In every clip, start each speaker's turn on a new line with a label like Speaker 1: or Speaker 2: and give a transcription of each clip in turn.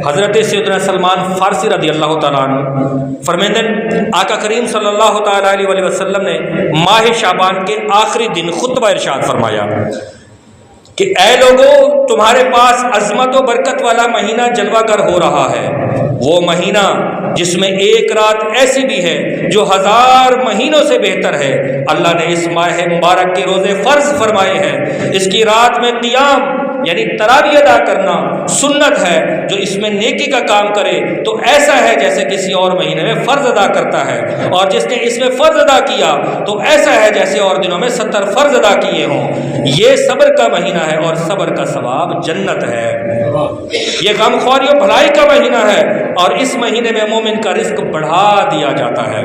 Speaker 1: حضرت سیدنا سلمان فارسی رضی اللہ تعالیٰ عنہ فرماتے ہیں آقا کریم صلی اللہ تعالیٰ علیہ وسلم نے ماہ شعبان کے آخری دن خطبہ ارشاد فرمایا کہ اے لوگو، تمہارے پاس عظمت و برکت والا مہینہ جلوہ گر ہو رہا ہے، وہ مہینہ جس میں ایک رات ایسی بھی ہے جو 1000 مہینوں سے بہتر ہے۔ اللہ نے اس ماہ مبارک کے روزے فرض فرمائے ہیں، اس کی رات میں قیام یعنی تراویح ادا کرنا سنت ہے۔ جو اس میں نیکی کا کام کرے تو ایسا ہے جیسے کسی اور مہینے میں فرض ادا کرتا ہے، اور جس نے اس میں فرض ادا کیا تو ایسا ہے جیسے اور دنوں میں 70 فرض ادا کیے ہوں۔ یہ صبر کا مہینہ ہے اور صبر کا ثواب جنت ہے۔ یہ غم خواری و بھلائی کا مہینہ ہے، اور اس مہینے میں مومن کا رزق بڑھا دیا جاتا ہے۔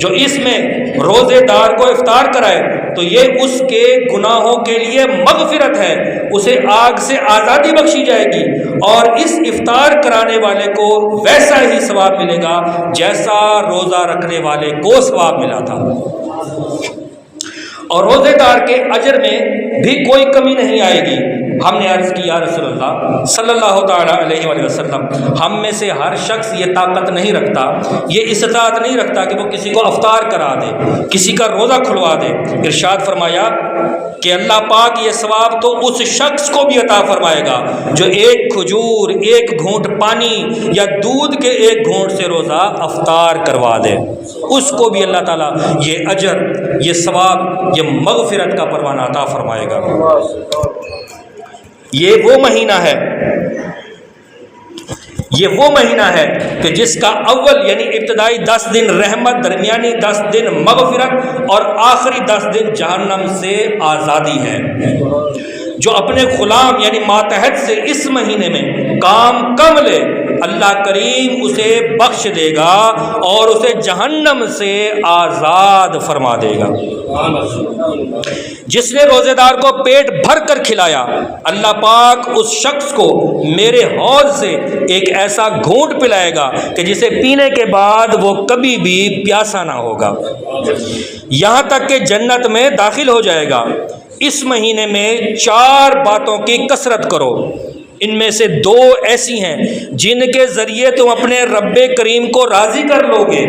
Speaker 1: جو اس میں روزے دار کو افطار کرائے تو یہ اس کے گناہوں کے لیے مغفرت ہے، اسے آگ سے آزادی بخشی جائے گی، اور اس افطار کرانے والے کو ویسا ہی ثواب ملے گا جیسا روزہ رکھنے والے کو ثواب ملا تھا۔ اور روزے دار کے اجر میں بھی کوئی کمی نہیں آئے گی۔ ہم نے عرض کی یا رسول اللہ صلی اللہ تعالیٰ علیہ وآلہ وسلم، ہم میں سے ہر شخص یہ طاقت نہیں رکھتا، یہ استطاعت نہیں رکھتا کہ وہ کسی کو افطار کرا دے، کسی کا روزہ کھلوا دے۔ ارشاد فرمایا کہ اللہ پاک یہ ثواب تو اس شخص کو بھی عطا فرمائے گا جو ایک کھجور، ایک گھونٹ پانی یا دودھ کے ایک گھونٹ سے روزہ افطار کروا دے، اس کو بھی اللہ تعالیٰ یہ اجر، یہ ثواب، یہ مغفرت کا پروانہ عطا فرمائے گا۔ یہ وہ مہینہ ہے کہ جس کا اول یعنی ابتدائی 10 دن رحمت، درمیانی 10 دن مغفرت اور آخری 10 دن جہنم سے آزادی ہے۔ جو اپنے غلام یعنی ماتحت سے اس مہینے میں کام کم لے، اللہ کریم اسے بخش دے گا اور اسے جہنم سے آزاد فرما دے گا۔ جس نے روزے دار کو پیٹ بھر کر کھلایا، اللہ پاک اس شخص کو میرے حوض سے ایک ایسا گھونٹ پلائے گا کہ جسے پینے کے بعد وہ کبھی بھی پیاسا نہ ہوگا، یہاں تک کہ جنت میں داخل ہو جائے گا۔ اس مہینے میں 4 باتوں کی کثرت کرو، ان میں سے 2 ایسی ہیں جن کے ذریعے تم اپنے رب کریم کو راضی کر لو گے،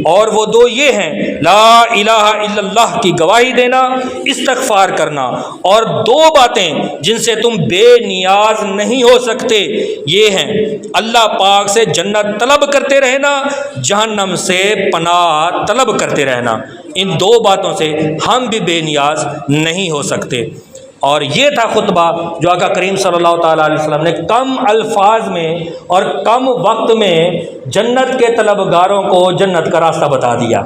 Speaker 1: اور وہ 2 یہ ہیں لا الہ الا اللہ کی گواہی دینا، استغفار کرنا، اور 2 باتیں جن سے تم بے نیاز نہیں ہو سکتے یہ ہیں اللہ پاک سے جنت طلب کرتے رہنا، جہنم سے پناہ طلب کرتے رہنا۔ ان 2 باتوں سے ہم بھی بے نیاز نہیں ہو سکتے۔ اور یہ تھا خطبہ جو آقا کریم صلی اللہ تعالیٰ علیہ وسلم نے کم الفاظ میں اور کم وقت میں جنت کے طلبگاروں کو جنت کا راستہ بتا دیا۔